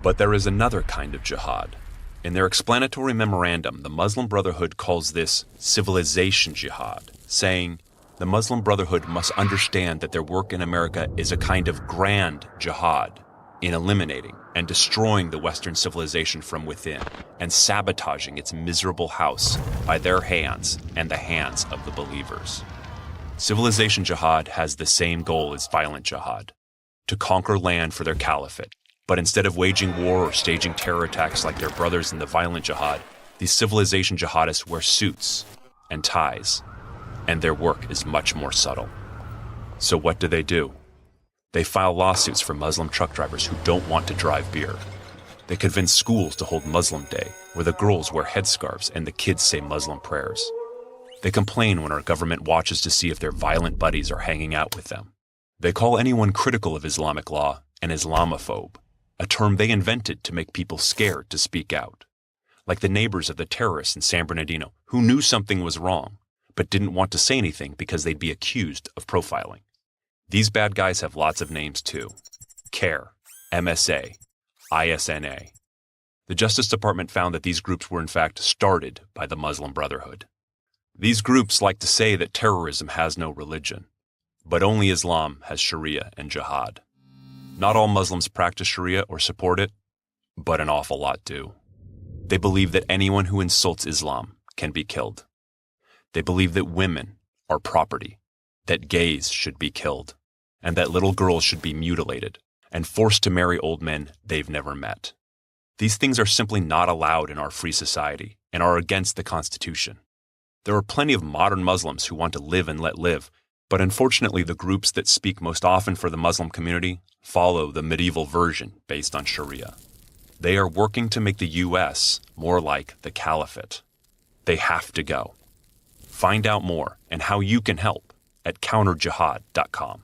But there is another kind of jihad. In their explanatory memorandum, the Muslim Brotherhood calls this civilization jihad, saying the Muslim Brotherhood must understand that their work in America is a kind of grand jihad in eliminating and destroying the Western civilization from within and sabotaging its miserable house by their hands and the hands of the believers. Civilization jihad has the same goal as violent jihad, to conquer land for their caliphate. But instead of waging war or staging terror attacks like their brothers in the violent jihad, these civilization jihadists wear suits and ties, and their work is much more subtle. So what do? They file lawsuits for Muslim truck drivers who don't want to drive beer. They convince schools to hold Muslim Day, where the girls wear headscarves and the kids say Muslim prayers. They complain when our government watches to see if their violent buddies are hanging out with them. They call anyone critical of Islamic law an Islamophobe, a term they invented to make people scared to speak out. Like the neighbors of the terrorists in San Bernardino who knew something was wrong, but didn't want to say anything because they'd be accused of profiling. These bad guys have lots of names too. CARE, MSA, ISNA. The Justice Department found that these groups were in fact started by the Muslim Brotherhood. These groups like to say that terrorism has no religion, but only Islam has Sharia and Jihad. Not all Muslims practice Sharia or support it, but an awful lot do. They believe that anyone who insults Islam can be killed. They believe that women are property, that gays should be killed, and that little girls should be mutilated and forced to marry old men they've never met. These things are simply not allowed in our free society and are against the Constitution. There are plenty of modern Muslims who want to live and let live, but unfortunately the groups that speak most often for the Muslim community follow the medieval version based on Sharia. They are working to make the U.S. more like the Caliphate. They have to go. Find out more and how you can help at counterjihad.com.